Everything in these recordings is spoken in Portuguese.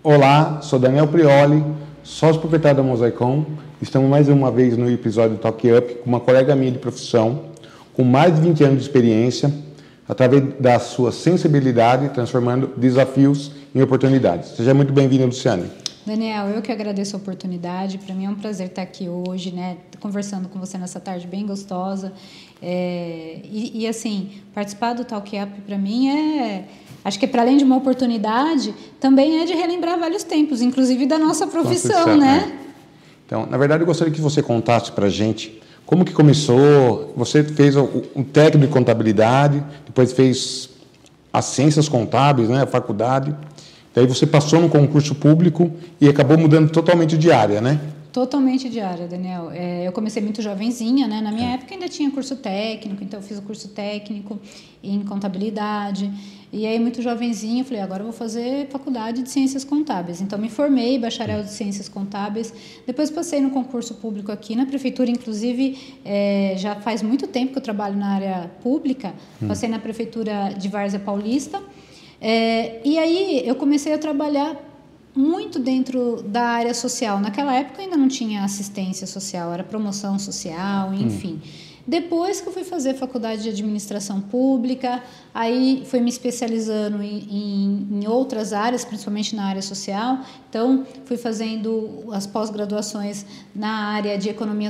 Olá, sou Daniel Prioli, sócio proprietário da Mosaicon. Estamos mais uma vez no episódio Talk Up com uma colega minha de profissão, com mais de 20 anos de experiência, através da sua sensibilidade, transformando desafios em oportunidades. Seja muito bem-vinda, Luciane. Daniel, eu que agradeço a oportunidade. Para mim é um prazer estar aqui hoje, né, conversando com você nessa tarde bem gostosa. Assim, participar do Talk Up para mim acho que para além de uma oportunidade, também é de relembrar vários tempos, inclusive da nossa profissão, né? Então, na verdade, eu gostaria que você contasse para a gente como que começou. Você fez um técnico de contabilidade, depois fez as ciências contábeis, né, a faculdade. Daí você passou no concurso público e acabou mudando totalmente de área, né? Totalmente de área, Daniel. Eu comecei muito jovenzinha, né? Na minha época ainda tinha curso técnico, então eu fiz o curso técnico em contabilidade. E aí, muito jovenzinha, eu falei, agora eu vou fazer faculdade de ciências contábeis. Então, me formei, bacharel de ciências contábeis. Depois, passei no concurso público aqui na prefeitura. Inclusive, já faz muito tempo que eu trabalho na área pública. Passei na prefeitura de Várzea Paulista. E aí, eu comecei a trabalhar muito dentro da área social. Naquela época, ainda não tinha assistência social, era promoção social, enfim. Depois que eu fui fazer faculdade de administração pública, aí fui me especializando em outras áreas, principalmente na área social. Então, fui fazendo as pós-graduações na área de economia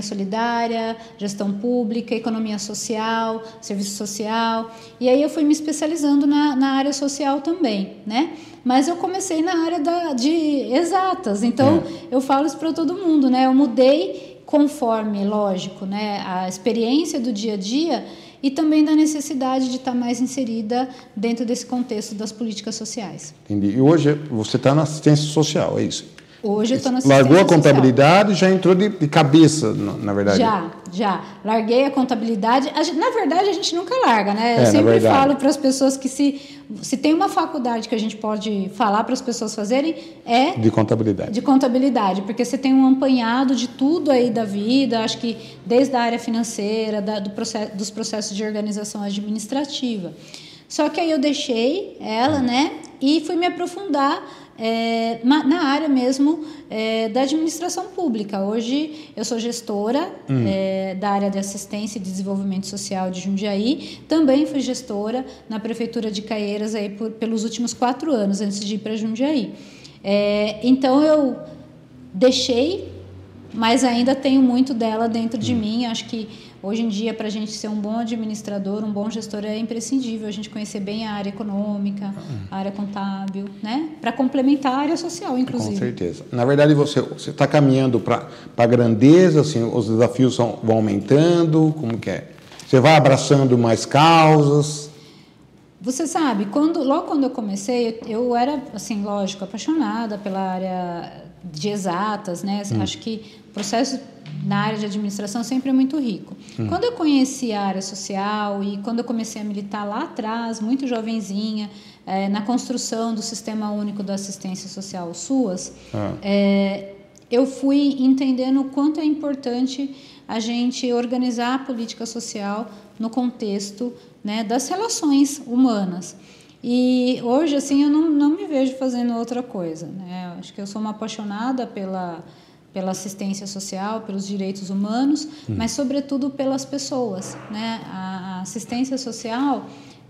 solidária, gestão pública, economia social, serviço social. E aí eu fui me especializando na área social também, né? Mas eu comecei na área de exatas. Então, eu falo isso para todo mundo, né? Eu mudei conforme, lógico, né, a experiência do dia a dia e também da necessidade de estar mais inserida dentro desse contexto das políticas sociais. Entendi. E hoje você está na assistência social, é isso? Hoje eu estou na assistência social. Largou a contabilidade e já entrou de cabeça, na verdade? Já. Larguei a contabilidade. Na verdade, a gente nunca larga, né? Eu sempre falo para as pessoas que se tem uma faculdade que a gente pode falar para as pessoas fazerem, é de contabilidade. De contabilidade, porque você tem um apanhado de tudo aí da vida, acho que desde a área financeira, dos processos de organização administrativa. Só que aí eu deixei ela, né? E fui me aprofundar na área mesmo da administração pública. Hoje eu sou gestora da área de assistência e desenvolvimento social de Jundiaí. Também fui gestora na prefeitura de Caieiras aí pelos últimos 4 anos, antes de ir para Jundiaí. Então eu deixei, mas ainda tenho muito dela dentro de mim. Acho que hoje em dia, para a gente ser um bom administrador, um bom gestor, é imprescindível a gente conhecer bem a área econômica, a área contábil, né? Para complementar a área social, inclusive. Com certeza. Na verdade, você está caminhando para a grandeza, assim, os desafios vão aumentando, como que é? Você vai abraçando mais causas? Você sabe, logo quando eu comecei, eu era, assim, lógico, apaixonada pela área de exatas, né? Acho que o processo na área de administração sempre é muito rico. Quando eu conheci a área social e quando eu comecei a militar lá atrás, muito jovenzinha, na construção do Sistema Único da Assistência Social, o SUAS, eu fui entendendo o quanto é importante a gente organizar a política social no contexto, né, das relações humanas. E hoje, assim, eu não me vejo fazendo outra coisa, né? Acho que eu sou uma apaixonada pela assistência social, pelos direitos humanos, mas, sobretudo, pelas pessoas, né? A assistência social,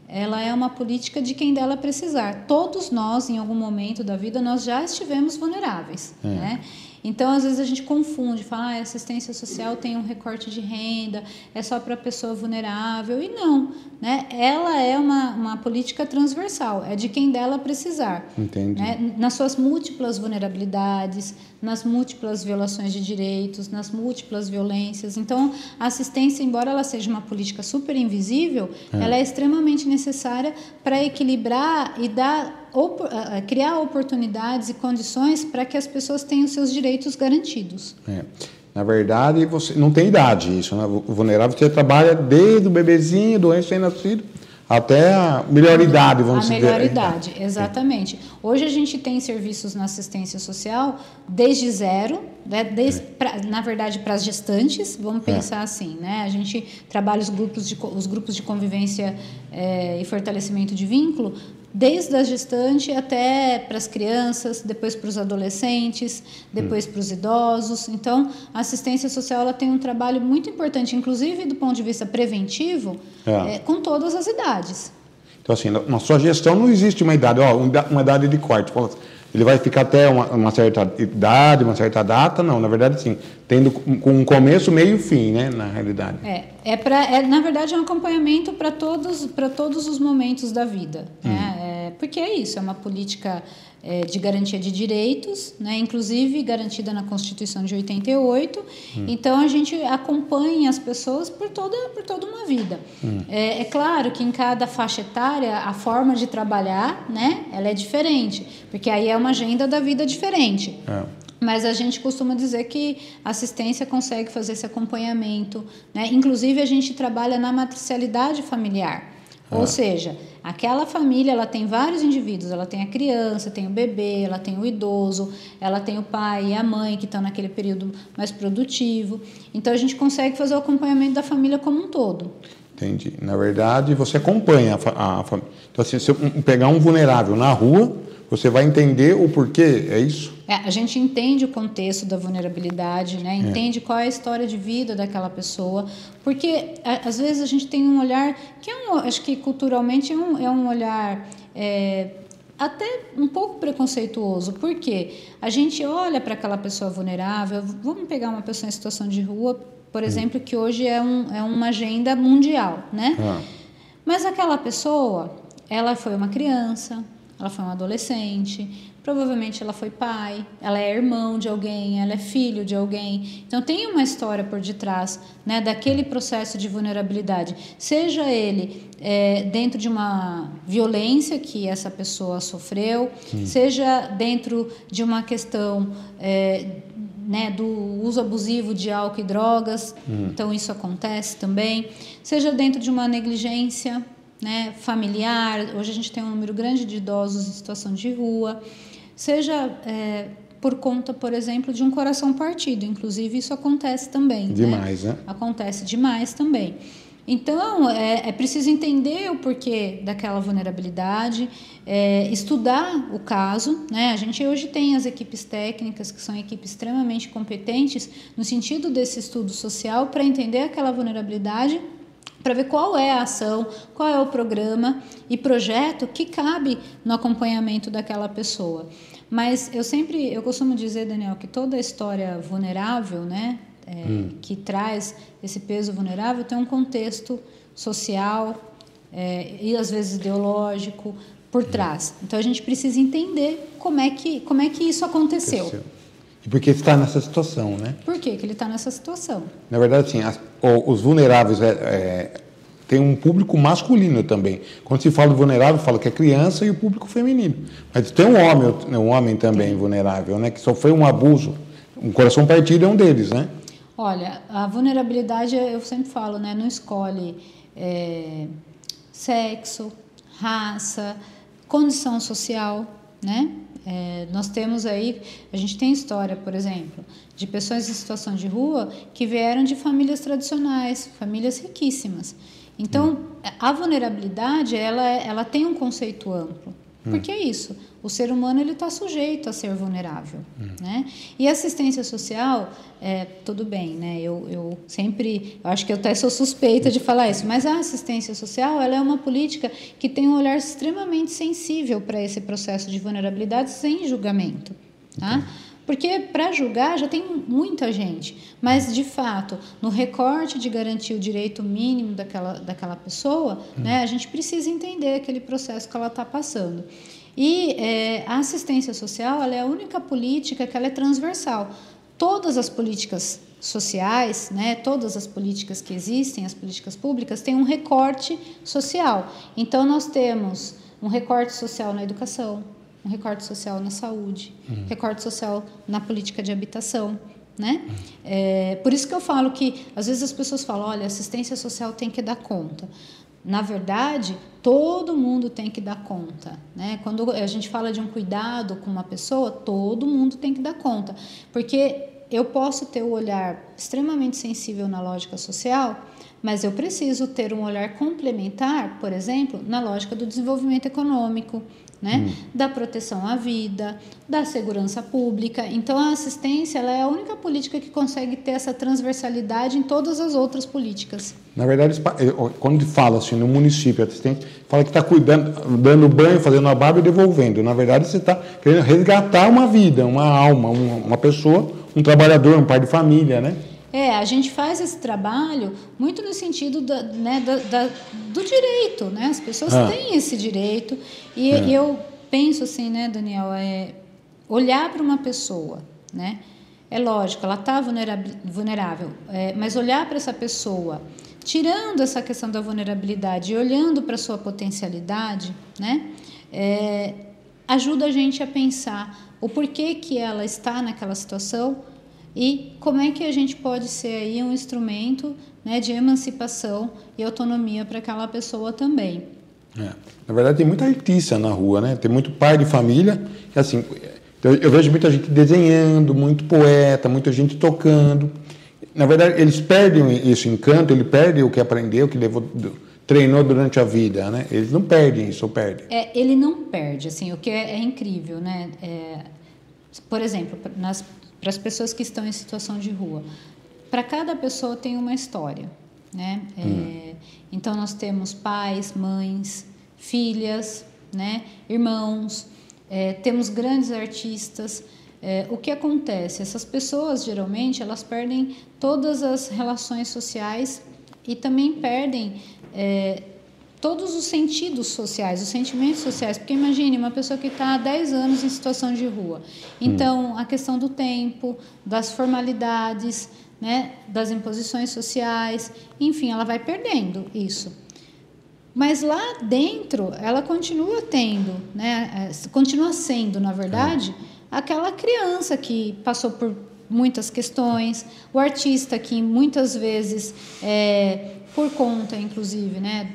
ela é uma política de quem dela precisar. Todos nós, em algum momento da vida, nós já estivemos vulneráveis, né? Então, às vezes, a gente confunde, fala, a assistência social tem um recorte de renda, é só para a pessoa vulnerável, e não, né? Ela é uma política transversal, é de quem dela precisar. Entendi. Né? Nas suas múltiplas vulnerabilidades, nas múltiplas violações de direitos, nas múltiplas violências. Então, a assistência, embora ela seja uma política super invisível, ela é extremamente necessária para equilibrar e criar oportunidades e condições para que as pessoas tenham seus direitos garantidos. Na verdade, você não tem idade isso, né? O vulnerável você trabalha desde o bebezinho, doente, sem-nascido, até a melhor idade, vamos dizer. A melhor idade, exatamente. Hoje a gente tem serviços na assistência social desde zero, né? Na verdade, para as gestantes, vamos pensar assim, né? A gente trabalha os grupos de convivência e fortalecimento de vínculo desde a gestante até para as crianças, depois para os adolescentes, depois para os idosos. Então, a assistência social ela tem um trabalho muito importante, inclusive do ponto de vista preventivo, com todas as idades. Então, assim, na sua gestão não existe uma idade, uma idade de corte. Ele vai ficar até uma certa idade, uma certa data? Não, na verdade, sim. Tendo com um começo, meio e fim, né, na realidade. Na verdade, é um acompanhamento para todos os momentos da vida. Porque é isso, é uma política de garantia de direitos, né, inclusive garantida na Constituição de 88. Então, a gente acompanha as pessoas por toda uma vida. É claro que em cada faixa etária, a forma de trabalhar, né, ela é diferente, porque aí é uma agenda da vida diferente. Mas a gente costuma dizer que a assistência consegue fazer esse acompanhamento, né? Inclusive, a gente trabalha na matricialidade familiar. Ou seja, aquela família ela tem vários indivíduos, ela tem a criança, tem o bebê, ela tem o idoso, ela tem o pai e a mãe que estão naquele período mais produtivo. Então, a gente consegue fazer o acompanhamento da família como um todo. Entendi. Na verdade, você acompanha a família. Então, assim, se eu pegar um vulnerável na rua, você vai entender o porquê, é isso? A gente entende o contexto da vulnerabilidade, né? Entende qual é a história de vida daquela pessoa, porque às vezes a gente tem um olhar que acho que culturalmente é um olhar até um pouco preconceituoso, porque a gente olha para aquela pessoa vulnerável. Vamos pegar uma pessoa em situação de rua, por exemplo, que hoje é uma agenda mundial, né? Mas aquela pessoa, ela foi uma criança, ela foi um adolescente, provavelmente ela foi pai, ela é irmão de alguém, ela é filho de alguém. Então, tem uma história por detrás, né, daquele processo de vulnerabilidade. Seja ele dentro de uma violência que essa pessoa sofreu, seja dentro de uma questão né, do uso abusivo de álcool e drogas, então isso acontece também, seja dentro de uma negligência, né, familiar. Hoje a gente tem um número grande de idosos em situação de rua, seja por conta, por exemplo, de um coração partido. Inclusive, isso acontece também. Demais, né? Acontece demais também. Então, é preciso entender o porquê daquela vulnerabilidade, estudar o caso, né? A gente hoje tem as equipes técnicas, que são equipes extremamente competentes, no sentido desse estudo social, para entender aquela vulnerabilidade, para ver qual é a ação, qual é o programa e projeto que cabe no acompanhamento daquela pessoa. Mas eu costumo dizer, Daniel, que toda história vulnerável, né, que traz esse peso vulnerável, tem um contexto social e às vezes ideológico por trás. Então a gente precisa entender como é que isso aconteceu. E por que está nessa situação, né? Por que ele está nessa situação? Na verdade, assim, os vulneráveis tem um público masculino também. Quando se fala vulnerável, fala que é criança e o público feminino. Mas tem um homem também vulnerável, né? Que sofreu um abuso. Um coração partido é um deles, né? Olha, a vulnerabilidade, eu sempre falo, né? Não escolhe sexo, raça, condição social, né? Nós temos aí, a gente tem história, por exemplo, de pessoas em situação de rua que vieram de famílias tradicionais, famílias riquíssimas. Então, a vulnerabilidade, ela tem um conceito amplo. Porque é isso, o ser humano ele está sujeito a ser vulnerável, né? E a assistência social, tudo bem, né? Eu acho que eu até sou suspeita de falar isso, mas a assistência social ela é uma política que tem um olhar extremamente sensível para esse processo de vulnerabilidade sem julgamento, tá? Porque para julgar já tem muita gente, mas de fato, no recorte de garantir o direito mínimo daquela pessoa, né, a gente precisa entender aquele processo que ela está passando. E a assistência social ela é a única política que ela é transversal. Todas as políticas sociais, né, todas as políticas que existem, as políticas públicas, têm um recorte social. Então, nós temos um recorte social na educação, um recorte social na saúde, recorte social na política de habitação, né? Por isso que eu falo que, às vezes as pessoas falam, olha, assistência social tem que dar conta. Na verdade, todo mundo tem que dar conta, né? Quando a gente fala de um cuidado com uma pessoa, todo mundo tem que dar conta, porque eu posso ter o olhar extremamente sensível na lógica social, Mas eu preciso ter um olhar complementar, por exemplo, na lógica do desenvolvimento econômico, né? Da proteção à vida, da segurança pública. Então, a assistência ela é a única política que consegue ter essa transversalidade em todas as outras políticas. Na verdade, quando fala assim, no município, assistente, fala que está cuidando, dando banho, fazendo a barba e devolvendo. Na verdade, você está querendo resgatar uma vida, uma alma, uma pessoa, um trabalhador, um pai de família, né? A gente faz esse trabalho muito no sentido do direito, né? As pessoas têm esse direito e eu penso assim, né, Daniel, olhar para uma pessoa, né? É lógico, ela está vulnerável, mas olhar para essa pessoa, tirando essa questão da vulnerabilidade e olhando para a sua potencialidade, né? Ajuda a gente a pensar o porquê que ela está naquela situação e como é que a gente pode ser aí um instrumento, né, de emancipação e autonomia para aquela pessoa também. Na verdade, tem muita artista na rua, né? Tem muito pai de família, e assim, eu vejo muita gente desenhando, muito poeta, muita gente tocando. Na verdade, eles perdem esse encanto, ele perde o que aprendeu, o que treinou durante a vida, né? Eles não perdem isso, ou perdem. Ele não perde, assim, o que é incrível, né? Por exemplo, para as pessoas que estão em situação de rua, para cada pessoa tem uma história, né? Então nós temos pais, mães, filhas, né? Irmãos, temos grandes artistas. O que acontece? Essas pessoas geralmente elas perdem todas as relações sociais e também perdem todos os sentidos sociais, os sentimentos sociais, porque imagine uma pessoa que está há 10 anos em situação de rua. Então, a questão do tempo, das formalidades, né, das imposições sociais, enfim, ela vai perdendo isso. Mas lá dentro, ela continua tendo, né, continua sendo, na verdade, aquela criança que passou por muitas questões, o artista que muitas vezes, por conta, inclusive, né,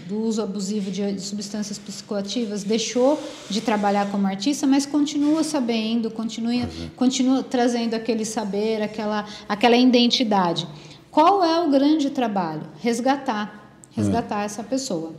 do uso abusivo de substâncias psicoativas, deixou de trabalhar como artista, mas continua sabendo, continua trazendo aquele saber, aquela identidade. Qual é o grande trabalho? Resgatar essa pessoa.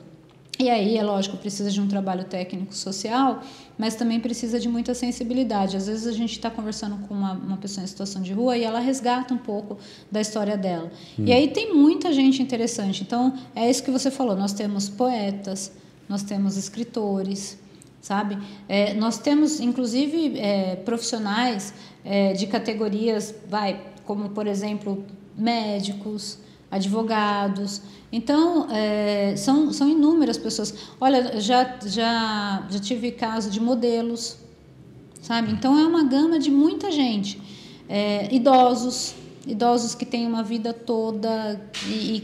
E aí, é lógico, precisa de um trabalho técnico-social, mas também precisa de muita sensibilidade. Às vezes a gente está conversando com uma pessoa em situação de rua e ela resgata um pouco da história dela. E aí tem muita gente interessante. Então, é isso que você falou. Nós temos poetas, nós temos escritores, sabe? Nós temos, inclusive, profissionais de categorias, como, por exemplo, médicos, advogados. Então, são inúmeras pessoas. Olha, já tive caso de modelos, sabe? Então, é uma gama de muita gente. Idosos que têm uma vida toda e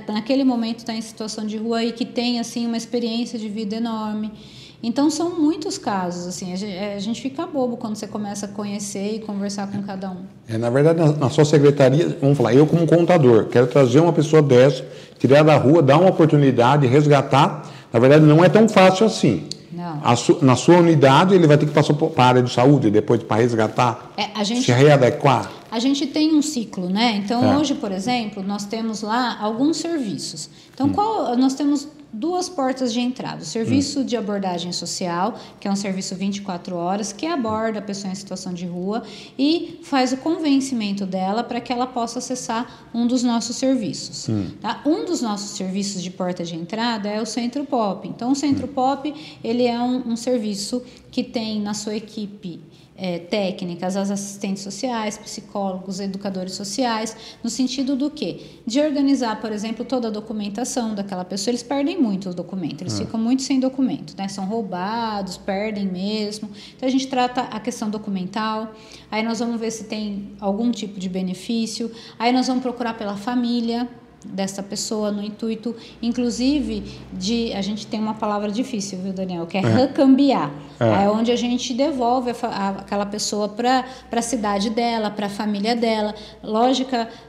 naquele momento está em situação de rua e que tem, assim, uma experiência de vida enorme. Então, são muitos casos, assim, a gente fica bobo quando você começa a conhecer e conversar com cada um. Na verdade, na sua secretaria, vamos falar, eu como contador, quero trazer uma pessoa dessa, tirar da rua, dar uma oportunidade, resgatar. Na verdade, não é tão fácil assim. Não. Na sua unidade, ele vai ter que passar para a área de saúde, depois para resgatar, se readequar. A gente tem um ciclo, né? Então, hoje, por exemplo, nós temos lá alguns serviços. Então, nós temos duas portas de entrada. O serviço de abordagem social, que é um serviço 24 horas, que aborda a pessoa em situação de rua e faz o convencimento dela para que ela possa acessar um dos nossos serviços. Tá? Um dos nossos serviços de porta de entrada é o Centro Pop. Então, o Centro Pop, ele é um serviço que tem na sua equipe técnicas, as assistentes sociais, psicólogos, educadores sociais, no sentido do quê? De organizar, por exemplo, toda a documentação daquela pessoa. Eles perdem muito o documento, eles ficam muito sem documento, né? São roubados, perdem mesmo. Então, a gente trata a questão documental, aí nós vamos ver se tem algum tipo de benefício, aí nós vamos procurar pela família dessa pessoa no intuito, inclusive, a gente tem uma palavra difícil, viu, Daniel, que é recambiar. É onde a gente devolve aquela pessoa para a cidade dela, para a família dela,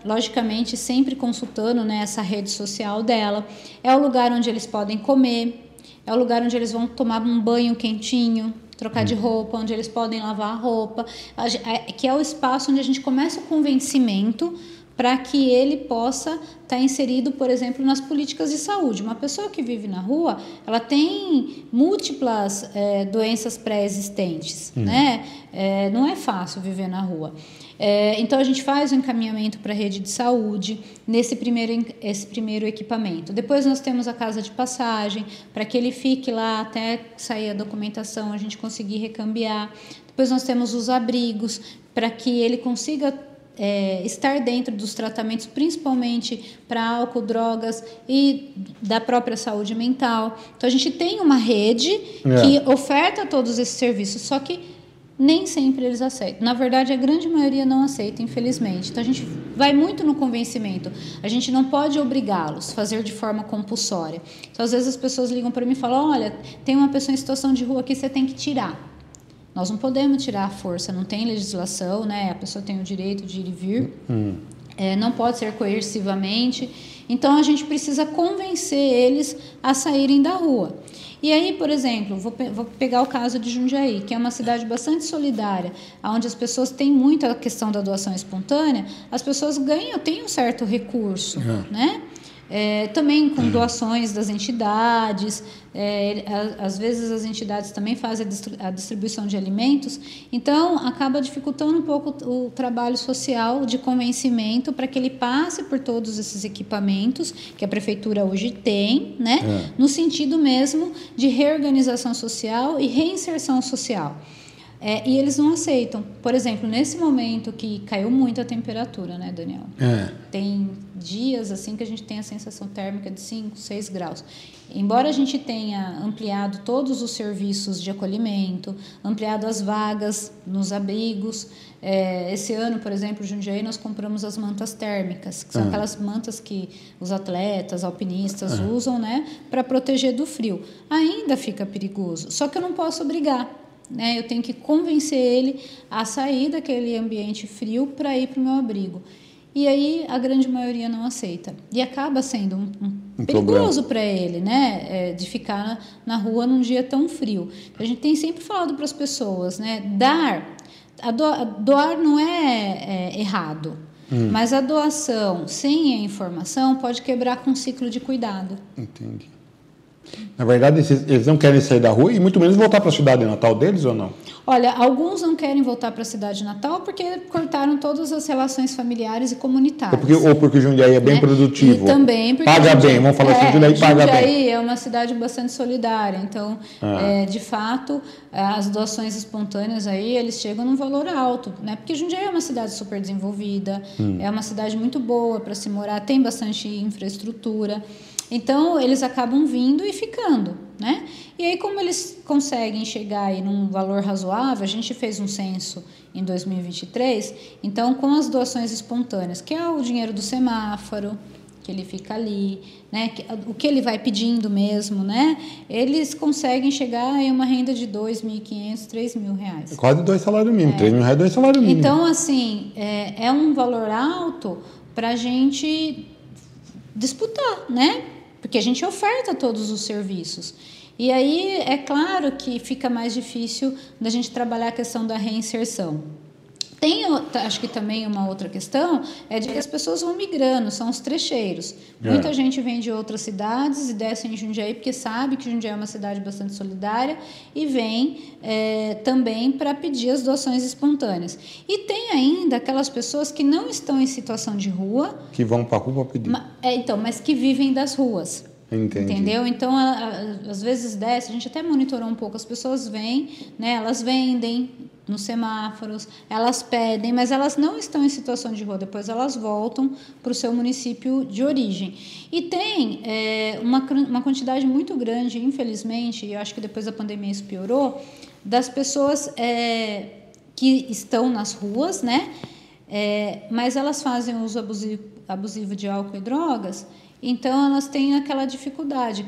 logicamente sempre consultando, né, essa rede social dela. É o lugar onde eles podem comer, é o lugar onde eles vão tomar um banho quentinho, trocar de roupa, onde eles podem lavar a roupa, que é o espaço onde a gente começa o convencimento para que ele possa estar inserido, por exemplo, nas políticas de saúde. Uma pessoa que vive na rua, ela tem múltiplas doenças pré-existentes, né? Não é fácil viver na rua. Então, a gente faz o encaminhamento para a rede de saúde esse primeiro equipamento. Depois, nós temos a casa de passagem, para que ele fique lá até sair a documentação, a gente conseguir recambiar. Depois, nós temos os abrigos, para que ele consiga estar dentro dos tratamentos, principalmente para álcool, drogas e da própria saúde mental. Então, a gente tem uma rede que oferta todos esses serviços, só que nem sempre eles aceitam. Na verdade, a grande maioria não aceita, infelizmente. Então, a gente vai muito no convencimento. A gente não pode obrigá-los a fazer de forma compulsória. Então, às vezes, as pessoas ligam para mim e falam, olha, tem uma pessoa em situação de rua aqui, você tem que tirar. Nós não podemos tirar a força, não tem legislação, né? A pessoa tem o direito de ir e vir. Não pode ser coercivamente. Então, a gente precisa convencer eles a saírem da rua. E aí, por exemplo, vou pegar o caso de Jundiaí, que é uma cidade bastante solidária, onde as pessoas têm muito a questão da doação espontânea, as pessoas têm um certo recurso, né? Também com doações das entidades, às vezes as entidades também fazem a distribuição de alimentos, então acaba dificultando um pouco o trabalho social de convencimento para que ele passe por todos esses equipamentos que a prefeitura hoje tem, né? No sentido mesmo de reorganização social e reinserção social. E eles não aceitam. Por exemplo, nesse momento que caiu muito a temperatura, né, Daniel? Tem dias assim que a gente tem a sensação térmica de 5, 6 graus. Embora a gente tenha ampliado todos os serviços de acolhimento, ampliado as vagas nos abrigos, esse ano, por exemplo, em Jundiaí, nós compramos as mantas térmicas, que são aquelas mantas que os atletas, alpinistas usam, né, para proteger do frio. Ainda fica perigoso, só que eu não posso obrigar. Eu tenho que convencer ele a sair daquele ambiente frio para ir para o meu abrigo. E aí a grande maioria não aceita. E acaba sendo um perigoso para ele, né? De ficar na rua num dia tão frio. A gente tem sempre falado para as pessoas, né? Doar não é errado. Mas a doação sem a informação pode quebrar com um ciclo de cuidado. Entendi. Na verdade, eles não querem sair da rua e muito menos voltar para a cidade natal deles ou não? Olha, alguns não querem voltar para a cidade natal porque cortaram todas as relações familiares e comunitárias. Ou porque Jundiaí é bem produtivo. E também porque paga bem, vamos falar assim, Jundiaí paga bem. Jundiaí é uma cidade bastante solidária, então, de fato, as doações espontâneas aí, eles chegam num valor alto, né? Porque Jundiaí é uma cidade super desenvolvida, é uma cidade muito boa para se morar, tem bastante infraestrutura. Então, eles acabam vindo e ficando, né? E aí, como eles conseguem chegar aí num valor razoável, a gente fez um censo em 2023, então, com as doações espontâneas, que é o dinheiro do semáforo, que ele fica ali, né? O que ele vai pedindo mesmo, né? Eles conseguem chegar em uma renda de R$2.500, R$3.000. Quase 2 salários mínimos, R$3.000 é 2 salários mínimos. Então, assim, é um valor alto para a gente disputar, né? Porque a gente oferta todos os serviços. E aí, é claro que fica mais difícil da gente trabalhar a questão da reinserção. Acho que também uma outra questão é de que as pessoas vão migrando, são os trecheiros. Muita gente vem de outras cidades e desce em Jundiaí porque sabe que Jundiaí é uma cidade bastante solidária e vem também para pedir as doações espontâneas. E tem ainda aquelas pessoas que não estão em situação de rua. Que vão para a rua pedir. Mas que vivem das ruas. Entendi. Entendeu? Então, às vezes desce, a gente até monitorou um pouco, as pessoas vêm, né, elas vendem nos semáforos, elas pedem, mas elas não estão em situação de rua, depois elas voltam para o seu município de origem. E tem uma quantidade muito grande, infelizmente, e eu acho que depois da pandemia isso piorou, das pessoas que estão nas ruas, né, mas elas fazem uso abusivo de álcool e drogas. Então, elas têm aquela dificuldade,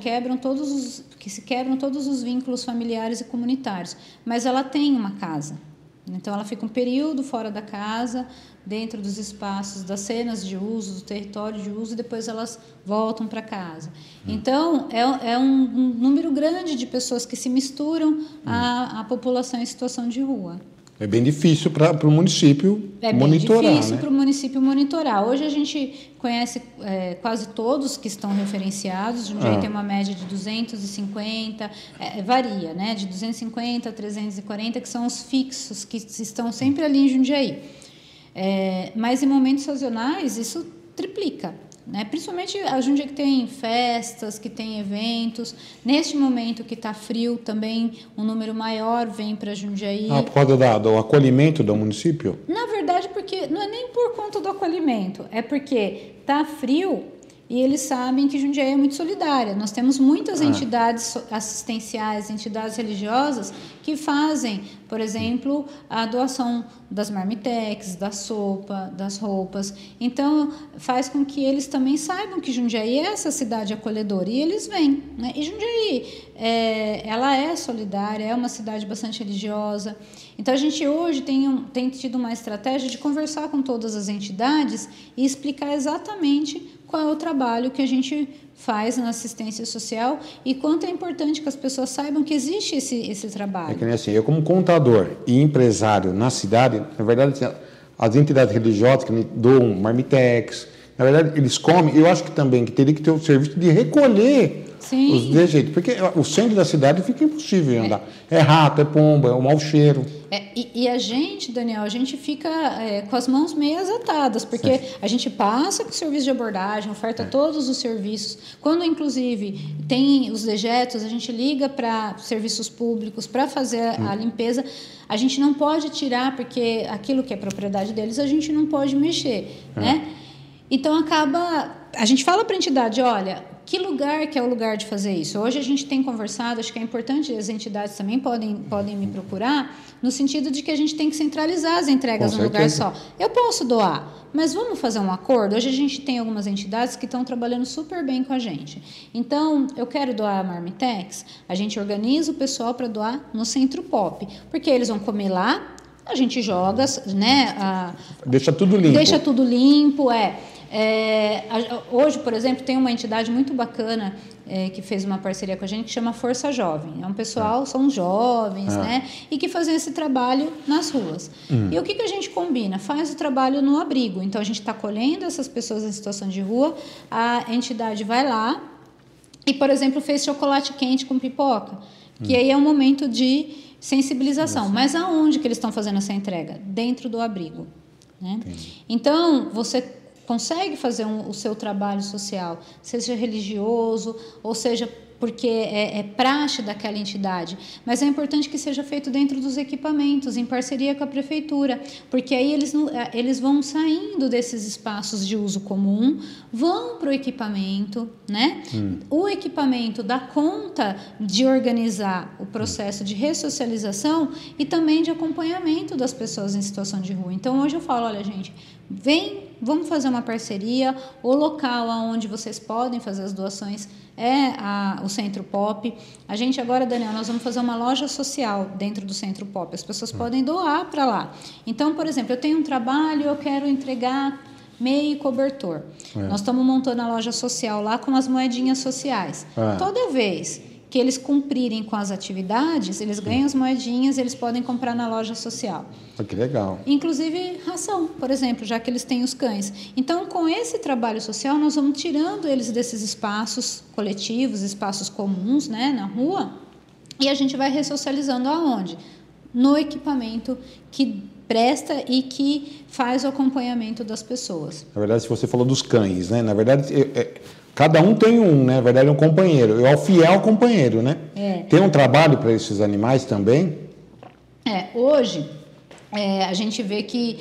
se quebram todos os vínculos familiares e comunitários. Mas ela tem uma casa. Então, ela fica um período fora da casa, dentro dos espaços, das cenas de uso, do território de uso, e depois elas voltam para casa. Então, é um número grande de pessoas que se misturam à população em situação de rua. É bem difícil para o município monitorar. É bem difícil para o município monitorar. Hoje a gente conhece quase todos que estão referenciados. Jundiaí tem uma média de 250, varia, né? De 250 a 340, que são os fixos, que estão sempre ali em Jundiaí. Mas em momentos sazonais, isso triplica. Né? Principalmente a Jundiaí que tem festas, que tem eventos. Neste momento que está frio, também um número maior vem para Jundiaí. Por causa do acolhimento do município? Na verdade, porque não é nem por conta do acolhimento, é porque está frio e eles sabem que Jundiaí é muito solidária. Nós temos muitas entidades assistenciais, entidades religiosas que fazem, por exemplo, a doação das marmitex, da sopa, das roupas. Então, faz com que eles também saibam que Jundiaí é essa cidade acolhedora. E eles vêm. Né? E Jundiaí, ela é solidária, é uma cidade bastante religiosa. Então, a gente hoje tem tido uma estratégia de conversar com todas as entidades e explicar exatamente qual é o trabalho que a gente faz na assistência social e quanto é importante que as pessoas saibam que existe esse trabalho. É que nem assim, eu como contador e empresário na cidade, na verdade, as entidades religiosas que me doam marmitex, na verdade, eles comem, eu acho que também que teria que ter o serviço de recolher os desejos, porque o centro da cidade fica impossível de andar. É rato, é pomba, é um mau cheiro. E a gente, Daniel, a gente fica com as mãos meias atadas, porque a gente passa com o serviço de abordagem, oferta todos os serviços. Quando, inclusive, tem os dejetos, a gente liga para serviços públicos para fazer a limpeza. A gente não pode tirar, porque aquilo que é propriedade deles, a gente não pode mexer, né? Então, a gente fala para a entidade, olha, que lugar que é o lugar de fazer isso? Hoje a gente tem conversado, acho que é importante, as entidades também podem me procurar, no sentido de que a gente tem que centralizar as entregas num lugar só. Eu posso doar, mas vamos fazer um acordo? Hoje a gente tem algumas entidades que estão trabalhando super bem com a gente. Então, eu quero doar a marmitex, a gente organiza o pessoal para doar no Centro Pop, porque eles vão comer lá, a gente joga, né? Deixa tudo limpo. Deixa tudo limpo, hoje, por exemplo, tem uma entidade muito bacana que fez uma parceria com a gente que chama Força Jovem. É um pessoal, são jovens, né? E que fazem esse trabalho nas ruas. E o que a gente combina? Faz o trabalho no abrigo. Então, a gente está acolhendo essas pessoas em situação de rua, a entidade vai lá e, por exemplo, fez chocolate quente com pipoca, que aí é um momento de sensibilização. Mas aonde que eles estão fazendo essa entrega? Dentro do abrigo. Né? Então, você consegue fazer o seu trabalho social, seja religioso, ou seja, porque é praxe daquela entidade, mas é importante que seja feito dentro dos equipamentos, em parceria com a prefeitura, porque aí eles vão saindo desses espaços de uso comum, vão para o equipamento, né? O equipamento dá conta de organizar o processo de ressocialização e também de acompanhamento das pessoas em situação de rua. Então, hoje eu falo, olha, gente, vamos fazer uma parceria, o local onde vocês podem fazer as doações o Centro Pop. A gente agora, Daniel, nós vamos fazer uma loja social dentro do Centro Pop. As pessoas podem doar para lá. Então, por exemplo, eu tenho um trabalho, eu quero entregar meio e cobertor. Nós estamos montando a loja social lá com as moedinhas sociais. Toda vez que eles cumprirem com as atividades, eles ganham as moedinhas, eles podem comprar na loja social. Que legal. Inclusive ração, por exemplo, já que eles têm os cães. Então, com esse trabalho social, nós vamos tirando eles desses espaços coletivos, espaços comuns, né, na rua, e a gente vai ressocializando aonde? No equipamento que presta e que faz o acompanhamento das pessoas. Na verdade, se você falou dos cães, né? Na verdade, cada um tem né? Na verdade, é um companheiro. É o fiel companheiro, né? Tem um trabalho para esses animais também? Hoje, a gente vê que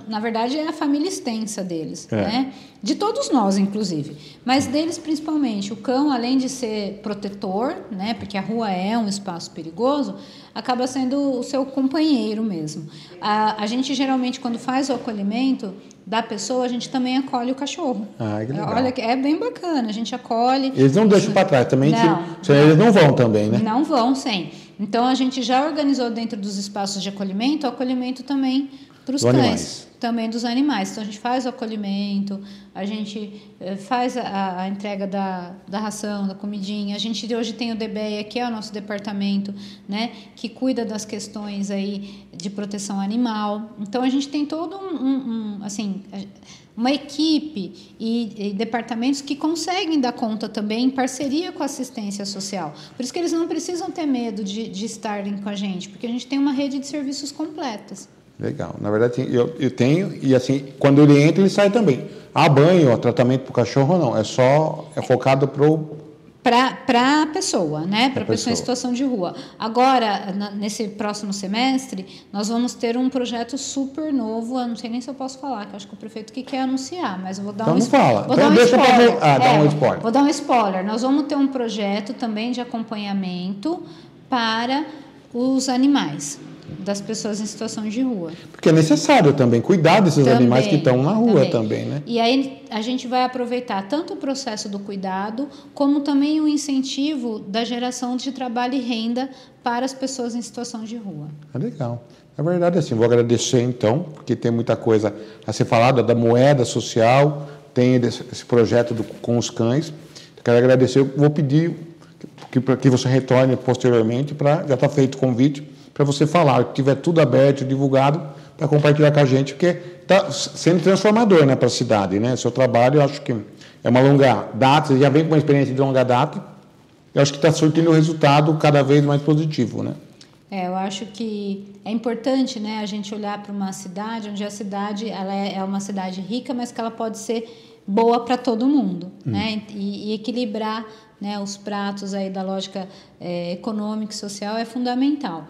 na verdade, é a família extensa deles, né? De todos nós, inclusive. Mas deles, principalmente. O cão, além de ser protetor, né? Porque a rua é um espaço perigoso, acaba sendo o seu companheiro mesmo. A gente, geralmente, quando faz o acolhimento da pessoa, a gente também acolhe o cachorro. Que legal. Olha, é bem bacana, a gente acolhe. Eles não deixam para trás também? Eles não vão também, né? Não vão, sim. Então, a gente já organizou dentro dos espaços de acolhimento, o acolhimento também para os cães, também dos animais. Então, a gente faz o acolhimento, a gente faz a entrega da ração, da comidinha. A gente hoje tem o DBEA, que é o nosso departamento, né, que cuida das questões aí de proteção animal. Então, a gente tem todo uma equipe e departamentos que conseguem dar conta também em parceria com a assistência social. Por isso que eles não precisam ter medo de estarem com a gente, porque a gente tem uma rede de serviços completas. Legal. Na verdade, eu tenho, e assim, quando ele entra, ele sai também. Banho, tratamento para o cachorro, não. É focado para a pessoa, né? Para a pessoa em situação de rua. Agora, nesse próximo semestre, nós vamos ter um projeto super novo. Eu não sei nem se eu posso falar, que eu acho que o prefeito que quer anunciar, mas eu vou dar spoiler. Vou dar um spoiler. Vou dar um spoiler. Nós vamos ter um projeto também de acompanhamento para os animais das pessoas em situação de rua. Porque é necessário também cuidar desses animais que estão na rua também, né? E aí a gente vai aproveitar tanto o processo do cuidado, como também o incentivo da geração de trabalho e renda para as pessoas em situação de rua. Legal. Na verdade, assim, vou agradecer então, porque tem muita coisa a ser falada, da moeda social, tem esse projeto com os cães. Quero agradecer, eu vou pedir que você retorne posteriormente, já está feito o convite, para você falar, que tiver tudo aberto, divulgado, para compartilhar com a gente, porque está sendo transformador, né, para a cidade, né? Seu trabalho, eu acho que é uma longa data, você já vem com uma experiência de longa data, eu acho que está surtindo um resultado cada vez mais positivo, né? Eu acho que é importante, né, a gente olhar para uma cidade, onde a cidade ela é uma cidade rica, mas que ela pode ser boa para todo mundo, né? E equilibrar, né, os pratos aí da lógica econômica e social é fundamental.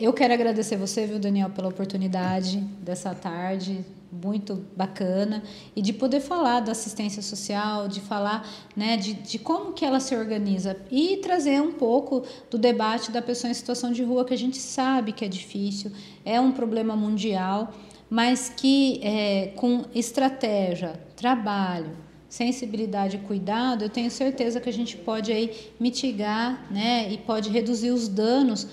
Eu quero agradecer você, viu, Daniel, pela oportunidade dessa tarde, muito bacana, e de poder falar da assistência social, de falar, né, de como que ela se organiza e trazer um pouco do debate da pessoa em situação de rua, que a gente sabe que é difícil, é um problema mundial, mas que com estratégia, trabalho, sensibilidade e cuidado, eu tenho certeza que a gente pode aí mitigar, né, e pode reduzir os danos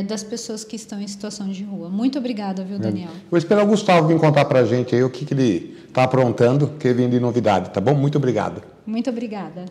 das pessoas que estão em situação de rua. Muito obrigada, viu, Daniel? Vou esperar o Gustavo vir contar para a gente aí o que ele está aprontando, que vem de novidade, tá bom? Muito obrigado. Muito obrigada.